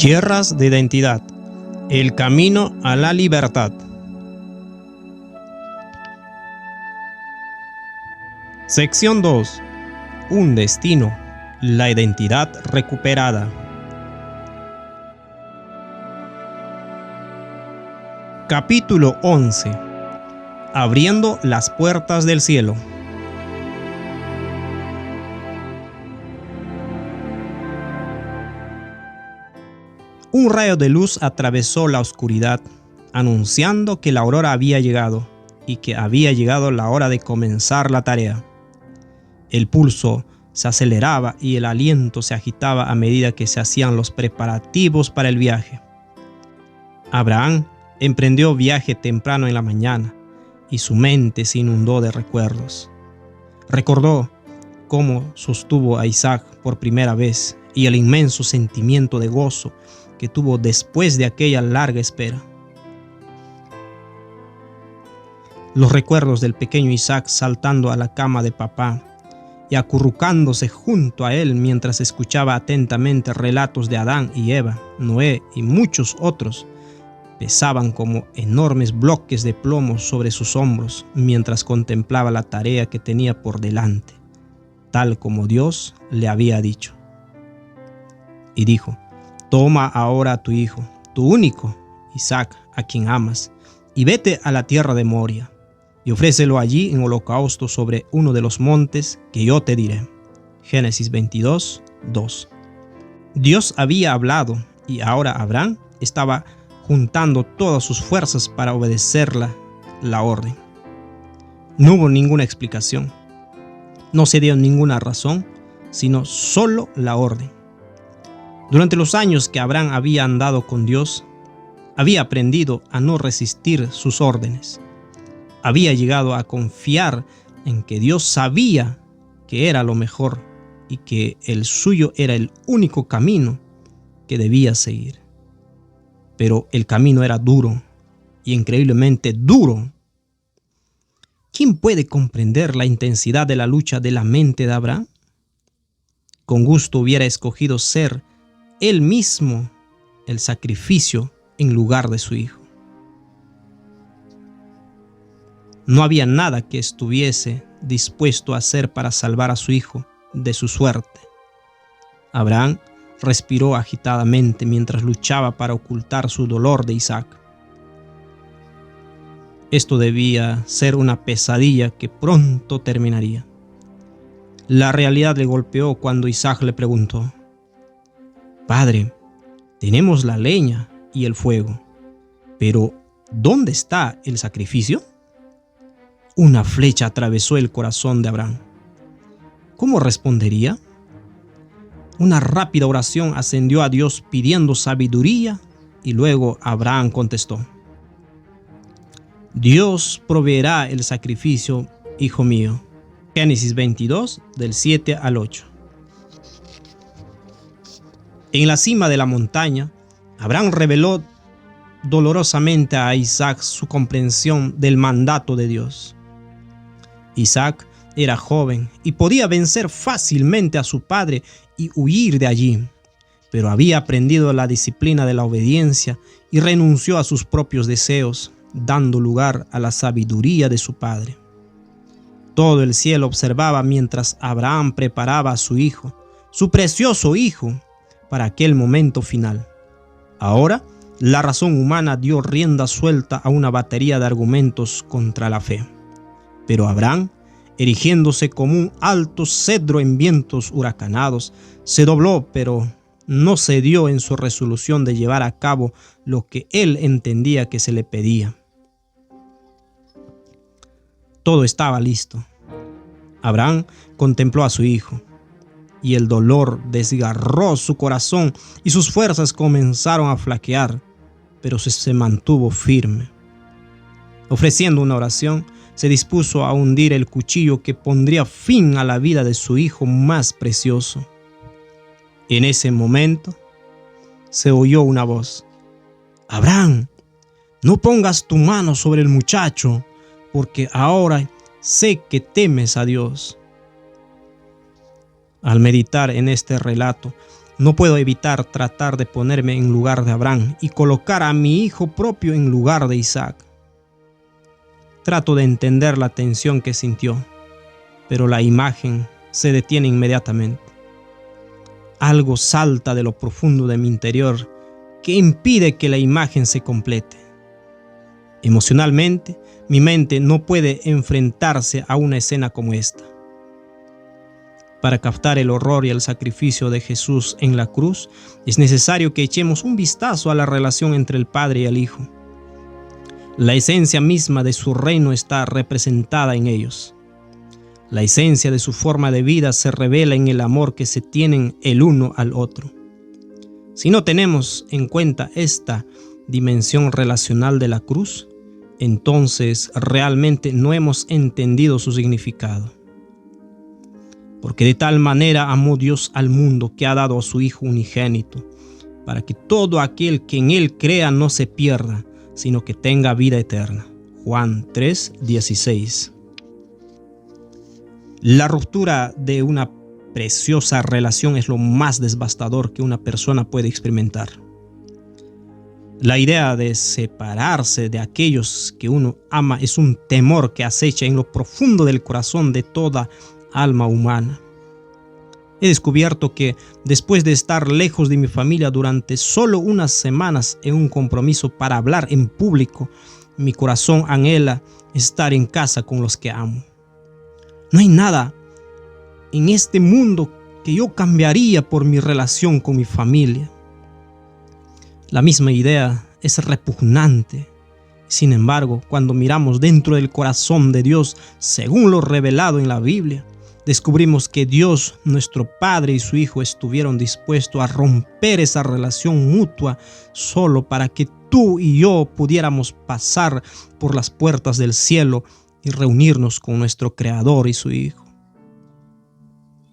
Guerras de identidad. El camino a la libertad. Sección 2. Un destino. La identidad recuperada. Capítulo 11. Abriendo las puertas del cielo. Un rayo de luz atravesó la oscuridad, anunciando que la aurora había llegado y que había llegado la hora de comenzar la tarea. El pulso se aceleraba y el aliento se agitaba a medida que se hacían los preparativos para el viaje. Abraham emprendió viaje temprano en la mañana y su mente se inundó de recuerdos. Recordó cómo sostuvo a Isaac por primera vez y el inmenso sentimiento de gozo que tuvo después de aquella larga espera. Los recuerdos del pequeño Isaac saltando a la cama de papá y acurrucándose junto a él mientras escuchaba atentamente relatos de Adán y Eva, Noé y muchos otros, pesaban como enormes bloques de plomo sobre sus hombros mientras contemplaba la tarea que tenía por delante, tal como Dios le había dicho. Y dijo: «Toma ahora a tu hijo, tu único, Isaac, a quien amas, y vete a la tierra de Moria, y ofrécelo allí en holocausto sobre uno de los montes que yo te diré». Génesis 22, 2. Dios había hablado y ahora Abraham estaba juntando todas sus fuerzas para obedecer la orden. No hubo ninguna explicación, no se dio ninguna razón, sino solo la orden. Durante los años que Abraham había andado con Dios, había aprendido a no resistir sus órdenes. Había llegado a confiar en que Dios sabía que era lo mejor y que el suyo era el único camino que debía seguir. Pero el camino era duro y increíblemente duro. ¿Quién puede comprender la intensidad de la lucha de la mente de Abraham? Con gusto hubiera escogido ser él mismo el sacrificio en lugar de su hijo. No había nada que estuviese dispuesto a hacer para salvar a su hijo de su suerte. Abraham respiró agitadamente mientras luchaba para ocultar su dolor de Isaac. Esto debía ser una pesadilla que pronto terminaría. La realidad le golpeó cuando Isaac le preguntó: «Padre, tenemos la leña y el fuego, pero ¿dónde está el sacrificio?». Una flecha atravesó el corazón de Abraham. ¿Cómo respondería? Una rápida oración ascendió a Dios pidiendo sabiduría y luego Abraham contestó: «Dios proveerá el sacrificio, hijo mío». Génesis 22, del 7 al 8. En la cima de la montaña, Abraham reveló dolorosamente a Isaac su comprensión del mandato de Dios. Isaac era joven y podía vencer fácilmente a su padre y huir de allí, pero había aprendido la disciplina de la obediencia y renunció a sus propios deseos, dando lugar a la sabiduría de su padre. Todo el cielo observaba mientras Abraham preparaba a su hijo, su precioso hijo, para aquel momento final. Ahora, la razón humana dio rienda suelta a una batería de argumentos contra la fe. Pero Abraham, erigiéndose como un alto cedro en vientos huracanados, se dobló, pero no cedió en su resolución de llevar a cabo lo que él entendía que se le pedía. Todo estaba listo. Abraham contempló a su hijo, y el dolor desgarró su corazón y sus fuerzas comenzaron a flaquear, pero se mantuvo firme. Ofreciendo una oración, se dispuso a hundir el cuchillo que pondría fin a la vida de su hijo más precioso. En ese momento, se oyó una voz: «Abraham, no pongas tu mano sobre el muchacho, porque ahora sé que temes a Dios». Al meditar en este relato, No puedo evitar tratar de ponerme en lugar de Abraham y colocar a mi hijo propio en lugar de Isaac. Trato de entender la tensión que sintió, pero la imagen se detiene inmediatamente. Algo salta de lo profundo de mi interior que impide que la imagen se complete. Emocionalmente, mi mente no puede enfrentarse a una escena como esta. Para captar el horror y el sacrificio de Jesús en la cruz, es necesario que echemos un vistazo a la relación entre el Padre y el Hijo. La esencia misma de su reino está representada en ellos. La esencia de su forma de vida se revela en el amor que se tienen el uno al otro. Si no tenemos en cuenta esta dimensión relacional de la cruz, entonces realmente no hemos entendido su significado. Porque de tal manera amó Dios al mundo que ha dado a su Hijo unigénito, para que todo aquel que en Él crea no se pierda, sino que tenga vida eterna. Juan 3:16. La ruptura de una preciosa relación es lo más devastador que una persona puede experimentar. La idea de separarse de aquellos que uno ama es un temor que acecha en lo profundo del corazón de toda alma humana. He descubierto que después de estar lejos de mi familia durante solo unas semanas en un compromiso para hablar en público, mi corazón anhela estar en casa con los que amo. No hay nada en este mundo que yo cambiaría por mi relación con mi familia. La misma idea es repugnante. Sin embargo, cuando miramos dentro del corazón de Dios, según lo revelado en la Biblia, descubrimos que Dios, nuestro Padre y su Hijo estuvieron dispuestos a romper esa relación mutua solo para que tú y yo pudiéramos pasar por las puertas del cielo y reunirnos con nuestro Creador y su Hijo.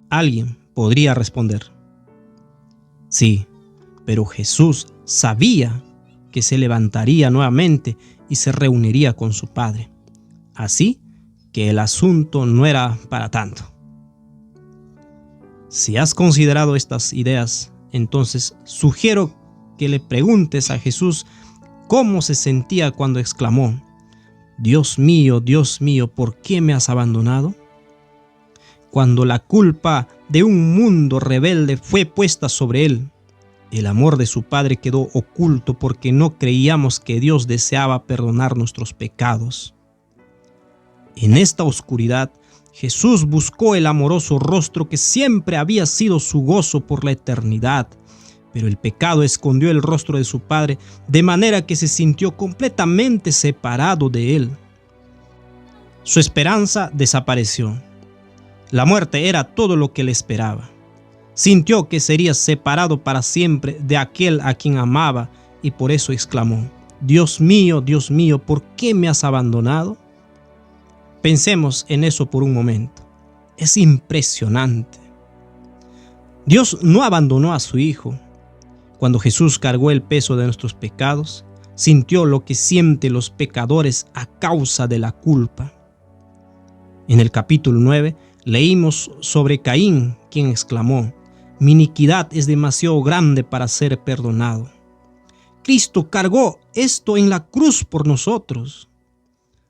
Alguien podría responder: sí, pero Jesús sabía que se levantaría nuevamente y se reuniría con su Padre. Así que el asunto no era para tanto. Si has considerado estas ideas, entonces sugiero que le preguntes a Jesús cómo se sentía cuando exclamó: Dios mío, ¿por qué me has abandonado? Cuando la culpa de un mundo rebelde fue puesta sobre él, el amor de su Padre quedó oculto porque no creíamos que Dios deseaba perdonar nuestros pecados. En esta oscuridad, Jesús buscó el amoroso rostro que siempre había sido su gozo por la eternidad, pero el pecado escondió el rostro de su Padre de manera que se sintió completamente separado de él. Su esperanza desapareció. La muerte era todo lo que le esperaba. Sintió que sería separado para siempre de aquel a quien amaba y por eso exclamó: Dios mío, ¿por qué me has abandonado? Pensemos en eso por un momento. Es impresionante. Dios no abandonó a su Hijo. Cuando Jesús cargó el peso de nuestros pecados, sintió lo que sienten los pecadores a causa de la culpa. En el capítulo 9 leímos sobre Caín, quien exclamó: mi iniquidad es demasiado grande para ser perdonado. Cristo cargó esto en la cruz por nosotros.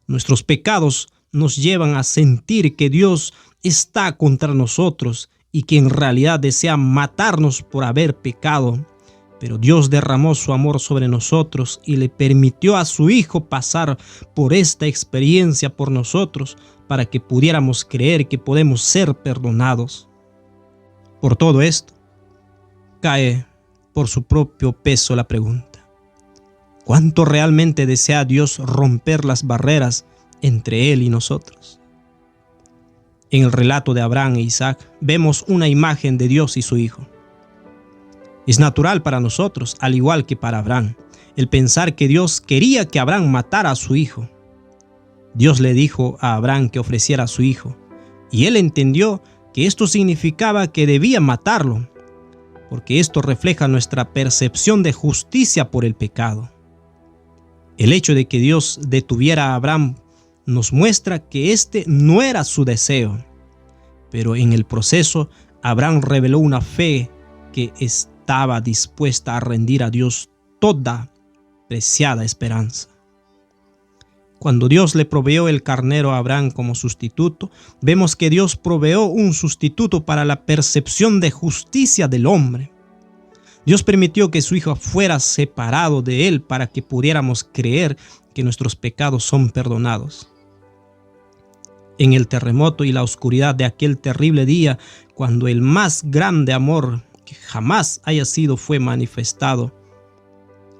Nuestros pecados nos llevan a sentir que Dios está contra nosotros y que en realidad desea matarnos por haber pecado. Pero Dios derramó su amor sobre nosotros y le permitió a su Hijo pasar por esta experiencia por nosotros para que pudiéramos creer que podemos ser perdonados. Por todo esto, cae por su propio peso la pregunta: ¿cuánto realmente desea Dios romper las barreras entre Él y nosotros? En el relato de Abraham e Isaac vemos una imagen de Dios y su Hijo. Es natural para nosotros, al igual que para Abraham, el pensar que Dios quería que Abraham matara a su hijo. Dios le dijo a Abraham que ofreciera a su hijo, y él entendió que esto significaba que debía matarlo, porque esto refleja nuestra percepción de justicia por el pecado. El hecho de que Dios detuviera a Abraham nos muestra que este no era su deseo, pero en el proceso Abraham reveló una fe que estaba dispuesta a rendir a Dios toda preciada esperanza. Cuando Dios le proveyó el carnero a Abraham como sustituto, vemos que Dios proveyó un sustituto para la percepción de justicia del hombre. Dios permitió que su hijo fuera separado de él para que pudiéramos creer que nuestros pecados son perdonados. En el terremoto y la oscuridad de aquel terrible día, cuando el más grande amor que jamás haya sido fue manifestado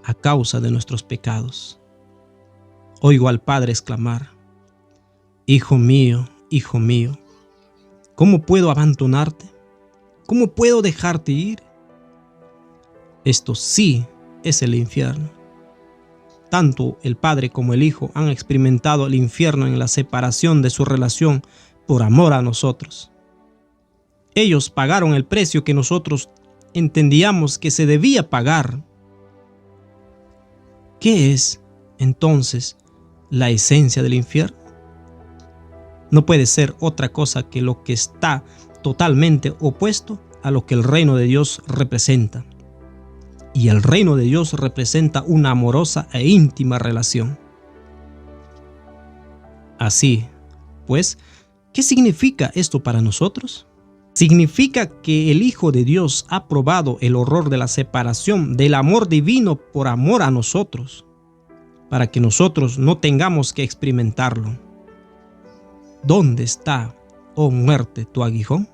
a causa de nuestros pecados, oigo al Padre exclamar: Hijo mío, ¿cómo puedo abandonarte? ¿Cómo puedo dejarte ir? Esto sí es el infierno. Tanto el Padre como el Hijo han experimentado el infierno en la separación de su relación por amor a nosotros. Ellos pagaron el precio que nosotros entendíamos que se debía pagar. ¿Qué es, entonces, la esencia del infierno? No puede ser otra cosa que lo que está totalmente opuesto a lo que el reino de Dios representa. Y el reino de Dios representa una amorosa e íntima relación. Así, pues, ¿qué significa esto para nosotros? Significa que el Hijo de Dios ha probado el horror de la separación del amor divino por amor a nosotros, para que nosotros no tengamos que experimentarlo. ¿Dónde está, oh muerte, tu aguijón?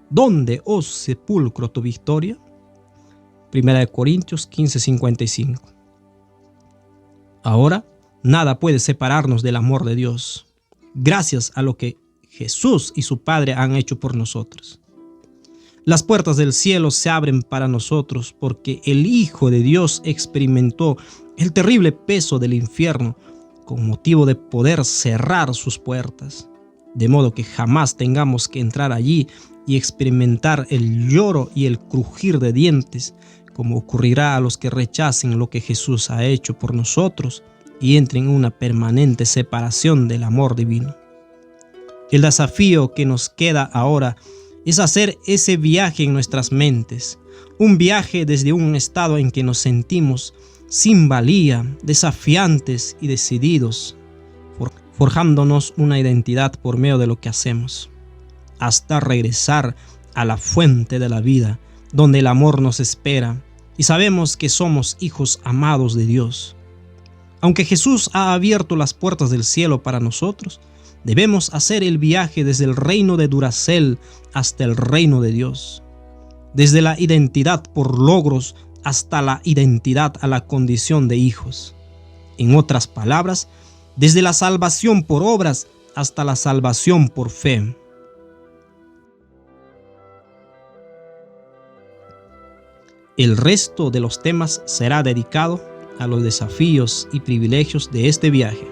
¿Dónde, oh sepulcro, tu victoria? 1 Corintios 15:55. Ahora, nada puede separarnos del amor de Dios, gracias a lo que Jesús y su Padre han hecho por nosotros. Las puertas del cielo se abren para nosotros porque el Hijo de Dios experimentó el terrible peso del infierno con motivo de poder cerrar sus puertas, de modo que jamás tengamos que entrar allí y experimentar el lloro y el crujir de dientes, como ocurrirá a los que rechacen lo que Jesús ha hecho por nosotros y entren en una permanente separación del amor divino. El desafío que nos queda ahora es hacer ese viaje en nuestras mentes, un viaje desde un estado en que nos sentimos sin valía, desafiantes y decididos, forjándonos una identidad por medio de lo que hacemos, hasta regresar a la fuente de la vida, donde el amor nos espera y sabemos que somos hijos amados de Dios. Aunque Jesús ha abierto las puertas del cielo para nosotros, debemos hacer el viaje desde el reino de Duracell hasta el reino de Dios, desde la identidad por logros hasta la identidad a la condición de hijos. En otras palabras, desde la salvación por obras hasta la salvación por fe. El resto de los temas será dedicado a los desafíos y privilegios de este viaje.